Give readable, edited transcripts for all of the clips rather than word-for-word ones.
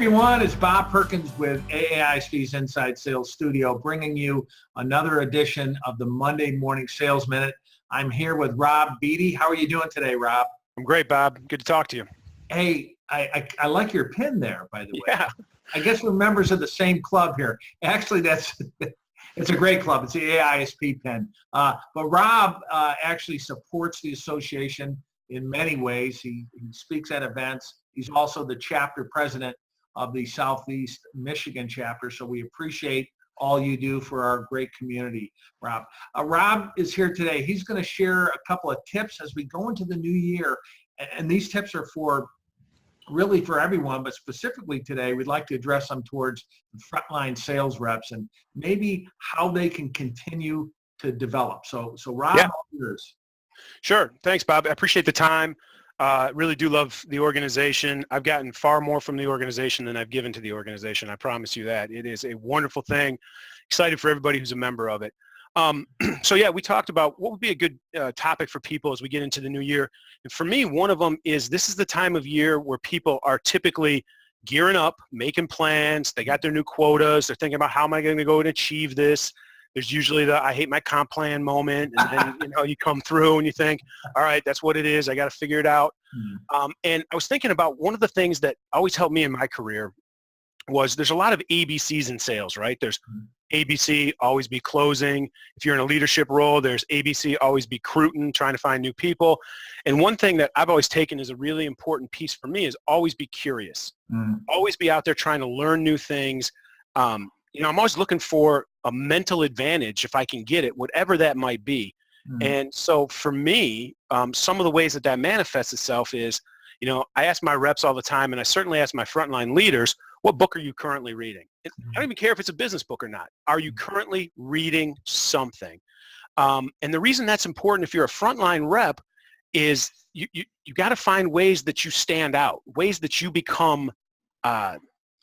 everyone, it's Bob Perkins with aa-isp's Inside Sales Studio, bringing you another edition of the Monday Morning Sales Minute. I'm here with Rob Beattie. How are you doing today, Rob? I'm great, Bob. Good to talk to you. Hey, I like your pin there, by the way. Yeah. I guess we're members of the same club here. Actually, it's a great club. It's the aa-isp pin. But Rob actually supports the association in many ways. He speaks at events. He's also the chapter president of the Southeast Michigan chapter. So we appreciate all you do for our great community, Rob. Rob is here today. He's going to share a couple of tips as we go into the new year. And these tips are really for everyone, but specifically today, we'd like to address them towards frontline sales reps and maybe how they can continue to develop. So Rob, yeah. All yours. Sure. Thanks, Bob. I appreciate the time. Really do love the organization. I've gotten far more from the organization than I've given to the organization. I promise you that. It is a wonderful thing. Excited for everybody who's a member of it. So yeah, we talked about what would be a good topic for people as we get into the new year. And for me, one of them is this is the time of year where people are typically gearing up, making plans. They got their new quotas. They're thinking about how am I going to go and achieve this. There's usually the I hate my comp plan moment, and then you come through and you think, all right, that's what it is. I got to figure it out. And I was thinking about one of the things that always helped me in my career was there's a lot of ABCs in sales, right? There's ABC, always be closing. If you're in a leadership role, there's ABC, always be recruiting, trying to find new people. And one thing that I've always taken as a really important piece for me is always be curious. Always be out there trying to learn new things. I'm always looking for a mental advantage if I can get it, whatever that might be. And so for me, some of the ways that manifests itself is, I ask my reps all the time, and I certainly ask my frontline leaders, what book are you currently reading? I don't even care if it's a business book or not. Are you currently reading something? And the reason that's important if you're a frontline rep is you got to find ways that you stand out, ways that you become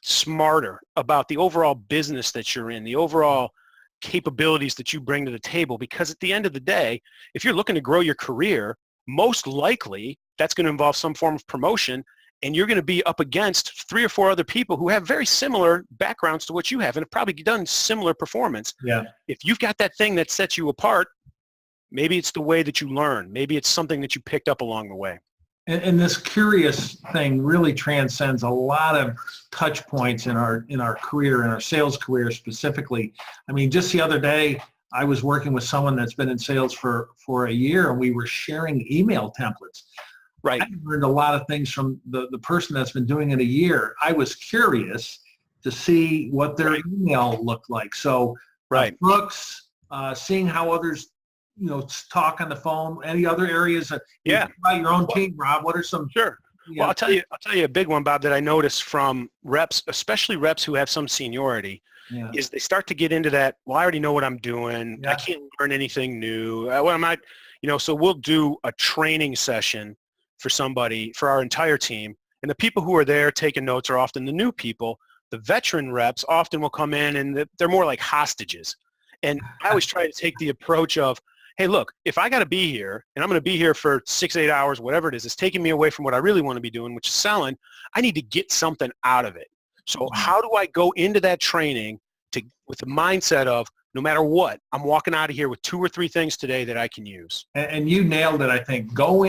smarter about the overall business that you're in, the overall capabilities that you bring to the table. Because at the end of the day, if you're looking to grow your career, most likely that's going to involve some form of promotion, and you're going to be up against 3 or 4 other people who have very similar backgrounds to what you have and have probably done similar performance. Yeah. If you've got that thing that sets you apart, maybe it's the way that you learn. Maybe it's something that you picked up along the way. And this curious thing really transcends a lot of touch points in our career, in our sales career specifically. I mean, just the other day, I was working with someone that's been in sales for a year, and we were sharing email templates. Right. I learned a lot of things from the person that's been doing it a year. I was curious to see what their email looked like. So books, seeing how others talk on the phone. Any other areas about your own team, Rob? What are some? Sure. Well, I'll tell you a big one, Bob, that I noticed from reps, especially reps who have some seniority, is they start to get into that. Well, I already know what I'm doing. I can't learn anything new. What am I? So we'll do a training session for somebody, for our entire team, and the people who are there taking notes are often the new people. The veteran reps often will come in, and they're more like hostages. And I always try to take the approach of, hey, look, if I got to be here, and I'm going to be here for 6-8 hours, whatever it is, it's taking me away from what I really want to be doing, which is selling. I need to get something out of it. So how do I go into that training with the mindset of, no matter what, I'm walking out of here with 2 or 3 things today that I can use? And you nailed it, I think. Go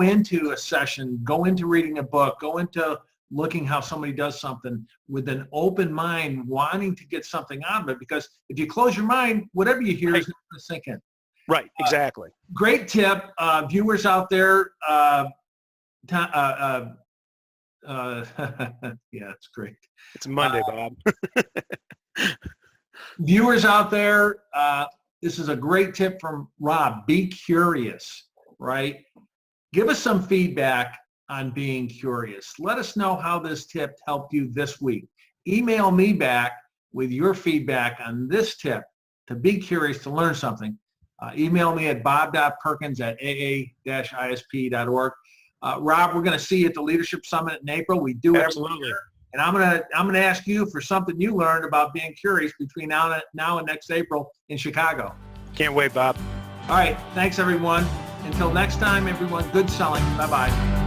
into a session, go into reading a book, go into looking how somebody does something with an open mind, wanting to get something out of it. Because if you close your mind, whatever you hear is going to sink in. Right, exactly. Great tip. Viewers out there, yeah, it's great. It's Monday, Bob. Viewers out there, this is a great tip from Rob. Be curious, right? Give us some feedback on being curious. Let us know how this tip helped you this week. Email me back with your feedback on this tip to be curious, to learn something. Email me at bob.perkins@aa-isp.org. Rob, we're going to see you at the Leadership Summit in April. We do Absolutely. And I'm gonna ask you for something you learned about being curious between now and next April in Chicago. Can't wait, Bob. All right. Thanks, everyone. Until next time, everyone, good selling. Bye-bye.